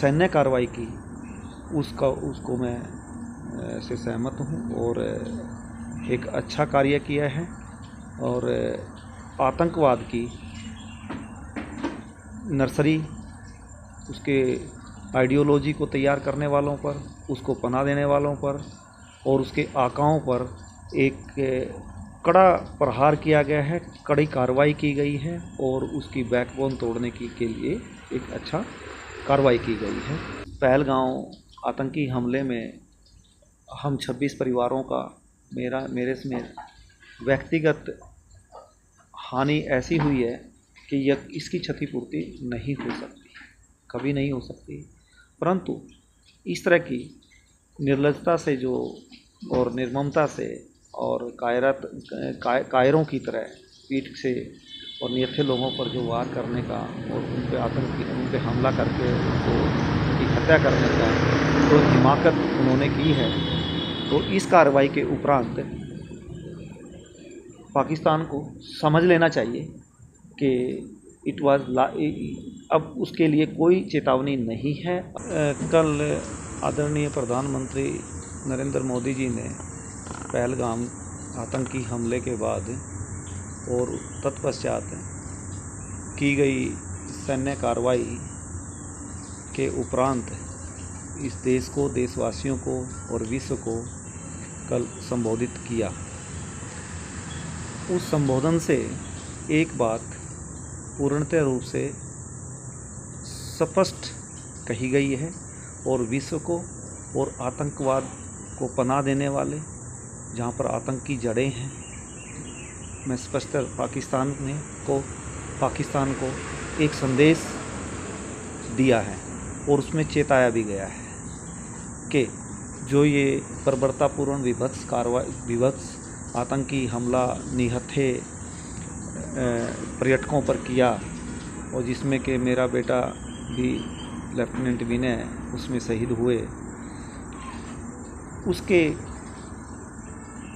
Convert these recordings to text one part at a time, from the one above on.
सैन्य कार्रवाई की उसको मैं से सहमत हूँ और एक अच्छा कार्य किया है। और आतंकवाद की नर्सरी, उसके आइडियोलॉजी को तैयार करने वालों पर, उसको पनाह देने वालों पर और उसके आकाओं पर एक कड़ा प्रहार किया गया है, कड़ी कार्रवाई की गई है और उसकी बैकबोन तोड़ने के लिए एक अच्छा कार्रवाई की गई है। पहलगांव आतंकी हमले में हम 26 परिवारों का मेरे समेत व्यक्तिगत हानि ऐसी हुई है कि यह इसकी क्षतिपूर्ति नहीं हो सकती, कभी नहीं हो सकती। परंतु इस तरह की निर्लजता से जो और निर्ममता से और कायरों की तरह पीठ से और निहत्थे लोगों पर जो वार करने का और उन पे हमला करके उनकी हत्या करने का जो हिमाकत उन्होंने की है, तो इस कार्रवाई के उपरांत पाकिस्तान को समझ लेना चाहिए कि इट वाज अब उसके लिए कोई चेतावनी नहीं है। कल आदरणीय प्रधानमंत्री नरेंद्र मोदी जी ने पहलगाम आतंकी हमले के बाद और तत्पश्चात की गई सैन्य कार्रवाई के उपरांत इस देश को, देशवासियों को और विश्व को कल संबोधित किया। उस संबोधन से एक बात पूर्णतः रूप से स्पष्ट कही गई है और विश्व को और आतंकवाद को पनाह देने वाले, जहाँ पर आतंकी जड़ें हैं, मैं स्पष्ट पाकिस्तान को एक संदेश दिया है और उसमें चेताया भी गया है कि जो ये बर्बरतापूर्ण विभत्स आतंकी हमला निहत्थे पर्यटकों पर किया और जिसमें कि मेरा बेटा भी लेफ्टिनेंट विनय उसमें शहीद हुए, उसके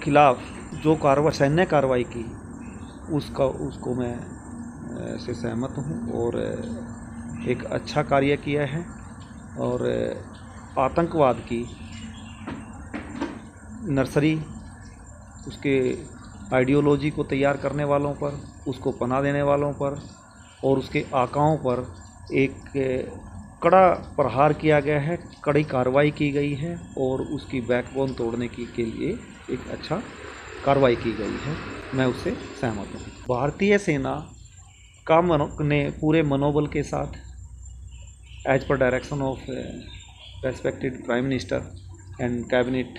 खिलाफ जो सैन्य कार्रवाई की उसको मैं से सहमत हूँ और एक अच्छा कार्य किया है। और आतंकवाद की नर्सरी, उसके आइडियोलॉजी को तैयार करने वालों पर, उसको पनाह देने वालों पर और उसके आकाओं पर एक कड़ा प्रहार किया गया है, कड़ी कार्रवाई की गई है और उसकी बैकबोन तोड़ने के लिए एक अच्छा कार्रवाई की गई है। मैं उससे सहमत हूँ। भारतीय सेना का ने पूरे मनोबल के साथ as per direction of respected prime minister and cabinet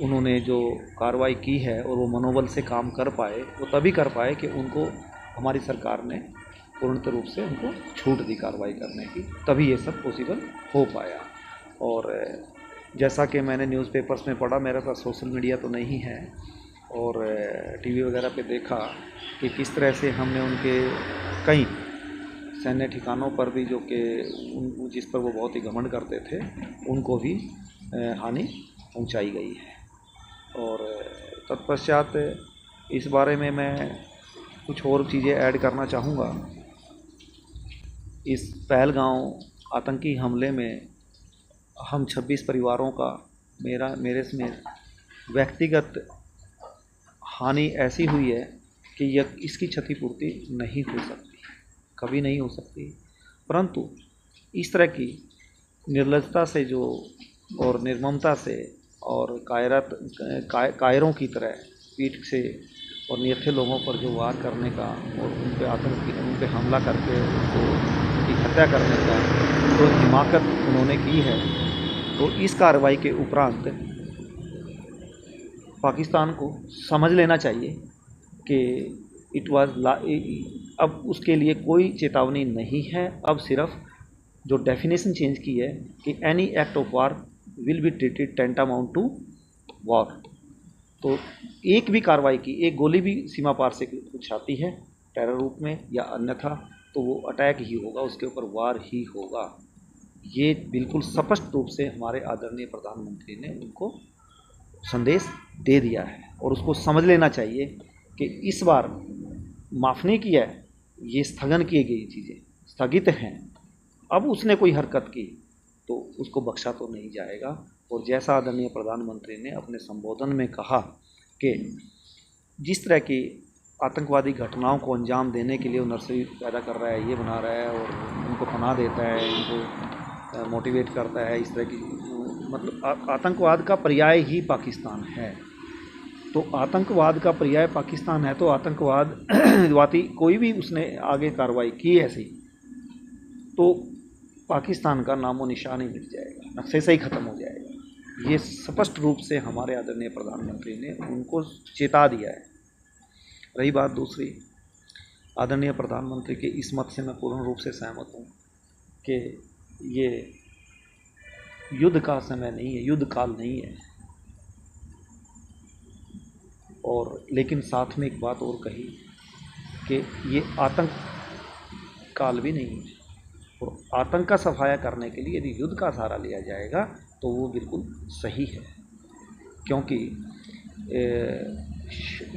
उन्होंने जो कार्रवाई की है और वो मनोबल से काम कर पाए, वो तभी कर पाए कि उनको हमारी सरकार ने पूर्णतः रूप से उनको छूट दी कार्रवाई करने की, तभी ये सब पॉसिबल हो पाया। और जैसा कि मैंने न्यूज़पेपर्स में पढ़ा, मेरे पास सोशल मीडिया तो नहीं है, और टीवी वगैरह पे देखा कि किस तरह से हमने उनके कई सैन्य ठिकानों पर भी जो कि जिस पर वो बहुत ही घमंड करते थे, उनको भी हानि पहुंचाई गई है। और तत्पश्चात इस बारे में मैं कुछ और चीज़ें ऐड करना चाहूँगा। इस पहलगांव आतंकी हमले में हम 26 परिवारों का मेरे समेत व्यक्तिगत हानि ऐसी हुई है कि यह इसकी क्षतिपूर्ति नहीं हो सकती, कभी नहीं हो सकती। परंतु इस तरह की निर्लजता से जो और निर्ममता से और कायरों की तरह पीठ से और निहत्थे लोगों पर जो वार करने का और उन पे हमला करके उनकी हत्या करने का जो हिमाकत उन्होंने की है, तो इस कार्रवाई के उपरांत पाकिस्तान को समझ लेना चाहिए कि इट वाज अब उसके लिए कोई चेतावनी नहीं है। अब सिर्फ जो डेफिनेशन चेंज की है कि any act of war will be treated tantamount to war. तो एक भी कार्रवाई की, एक गोली भी सीमा पार से कुछ आती है टेरर रूप में या अन्यथा, तो वो अटैक ही होगा, उसके ऊपर वार ही होगा। ये बिल्कुल स्पष्ट रूप से हमारे आदरणीय प्रधानमंत्री ने उनको संदेश दे दिया है और उसको समझ लेना चाहिए कि इस बार माफ़ नहीं किया है, ये स्थगन की गई चीज़ें स्थगित हैं अब उसने कोई हरकत की तो उसको बख्शा तो नहीं जाएगा। और जैसा आदरणीय प्रधानमंत्री ने अपने संबोधन में कहा कि जिस तरह की आतंकवादी घटनाओं को अंजाम देने के लिए वो नर्सरी पैदा कर रहा है, ये बना रहा है और उनको पनाह देता है, इनको मोटिवेट करता है, इस तरह की मतलब आतंकवाद का पर्याय ही पाकिस्तान है। तो आतंकवाद का पर्याय पाकिस्तान है, तो आतंकवादी कोई भी उसने आगे कार्रवाई की ऐसी, तो पाकिस्तान का नामो निशान ही मिट जाएगा, नक्शे से ही ख़त्म हो जाएगा। ये स्पष्ट रूप से हमारे आदरणीय प्रधानमंत्री ने उनको चेता दिया है। रही बात दूसरी, आदरणीय प्रधानमंत्री के इस मत से मैं पूर्ण रूप से सहमत हूँ कि ये युद्ध का समय नहीं है, युद्ध काल नहीं है। और लेकिन साथ में एक बात और कही कि ये आतंक काल भी नहीं है, और आतंक का सफाया करने के लिए यदि युद्ध का सहारा लिया जाएगा तो वो बिल्कुल सही है। क्योंकि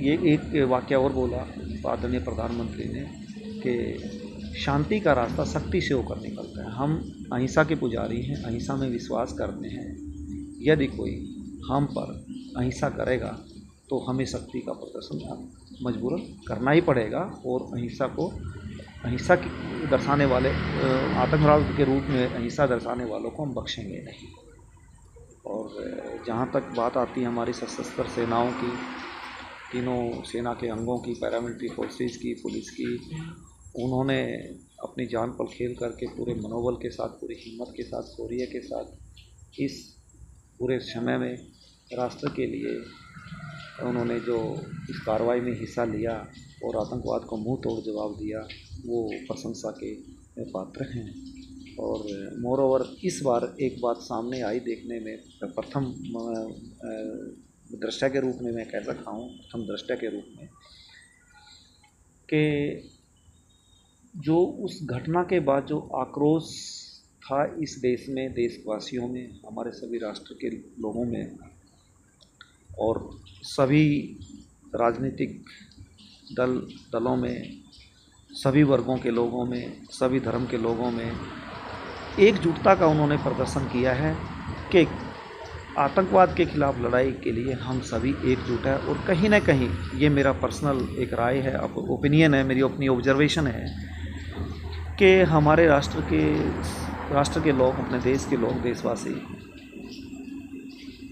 ये एक वाक़या और बोला आदरणीय प्रधानमंत्री ने कि शांति का रास्ता सख्ती से होकर निकलता है। हम अहिंसा के पुजारी हैं, अहिंसा में विश्वास करते हैं। यदि कोई हम पर अहिंसा करेगा तो हमें शक्ति का प्रदर्शन मजबूरन करना ही पड़ेगा, और अहिंसा की दर्शाने वाले आतंकवाद के रूप में अहिंसा दर्शाने वालों को हम बख्शेंगे नहीं। और जहाँ तक बात आती है हमारी सशस्त्र सेनाओं की, तीनों सेना के अंगों की, पैरामिलिट्री फोर्सेस की, पुलिस की, उन्होंने अपनी जान पर खेल करके पूरे मनोबल के साथ, पूरी हिम्मत के साथ, शौर्य के साथ इस पूरे समय में राष्ट्र के लिए उन्होंने जो इस कार्रवाई में हिस्सा लिया और आतंकवाद को मुंह तोड़ जवाब दिया, वो प्रशंसा के पात्र हैं। और मोर ओवर इस बार एक बात सामने आई देखने में, प्रथम दृष्टया के रूप में मैं कह सकता हूँ, प्रथम दृष्टया के रूप में, कि जो उस घटना के बाद जो आक्रोश था इस देश में, देशवासियों में, हमारे सभी राष्ट्र के लोगों में और सभी राजनीतिक दलों में, सभी वर्गों के लोगों में, सभी धर्म के लोगों में एकजुटता का उन्होंने प्रदर्शन किया है कि आतंकवाद के खिलाफ लड़ाई के लिए हम सभी एकजुट हैं। और कहीं ना कहीं ये मेरा पर्सनल एक राय है, ओपिनियन है, मेरी अपनी ऑब्जर्वेशन है कि हमारे राष्ट्र के लोग, अपने देश के लोग, देशवासी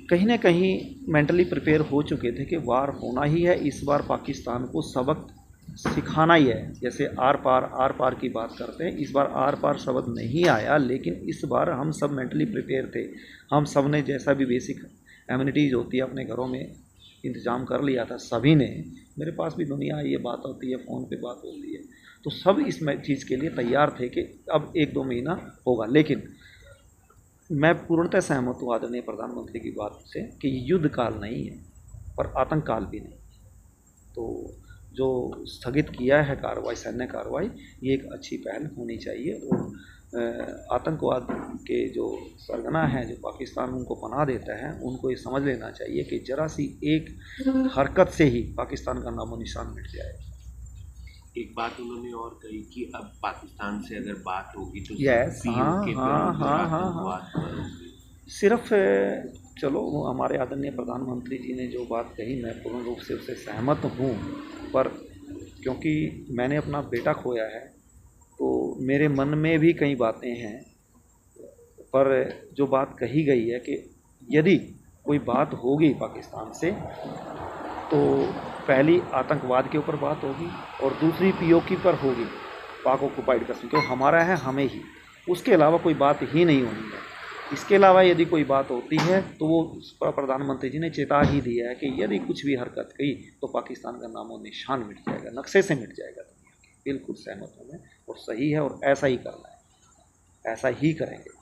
कहीं ना कहीं मेंटली प्रिपेयर हो चुके थे कि वार होना ही है। इस बार पाकिस्तान को सबक सिखाना ही है। जैसे आर पार की बात करते हैं, इस बार आर पार शब्द नहीं आया, लेकिन इस बार हम सब मेंटली प्रिपेयर थे। हम सब ने जैसा भी बेसिक एमिनिटीज़ होती है अपने घरों में इंतज़ाम कर लिया था सभी ने। मेरे पास भी दुनिया ये बात होती है, फ़ोन पे बात होती है, तो सब इस चीज़ के लिए तैयार थे कि अब 1-2 महीना होगा। लेकिन मैं पूर्णतः सहमत हूँ आदरणीय प्रधानमंत्री की बात से कि युद्ध काल नहीं है, पर आतंक काल भी नहीं। तो जो स्थगित किया है कार्रवाई, सैन्य कार्रवाई, ये एक अच्छी पहल होनी चाहिए। और आतंकवाद के जो सरगना हैं, जो पाकिस्तान उनको पनाह देता है, उनको ये समझ लेना चाहिए कि जरा सी एक हरकत से ही पाकिस्तान का नामो निशान मिट जाएगा। एक बात उन्होंने और कही कि अब पाकिस्तान से अगर बात होगी तो यस, हाँ, सिर्फ चलो हमारे आदरणीय प्रधानमंत्री जी ने जो बात कही मैं पूर्ण रूप से उससे सहमत हूँ, पर क्योंकि मैंने अपना बेटा खोया है तो मेरे मन में भी कई बातें हैं। पर जो बात कही गई है कि यदि कोई बात होगी पाकिस्तान से तो पहली आतंकवाद के ऊपर बात होगी और दूसरी पीओके पर होगी, पाक ऑक्युपाइड कश्मीर, क्योंकि हमारा है हमें ही, उसके अलावा कोई बात ही नहीं होनी है। इसके अलावा यदि कोई बात होती है तो वो प्रधानमंत्री जी ने चेता ही दिया है कि यदि कुछ भी हरकत की तो पाकिस्तान का नामो निशान मिट जाएगा, नक्शे से मिट जाएगा दुनिया के। बिल्कुल सहमत हूँ मैं, और सही है, और ऐसा ही करना है, ऐसा ही करेंगे।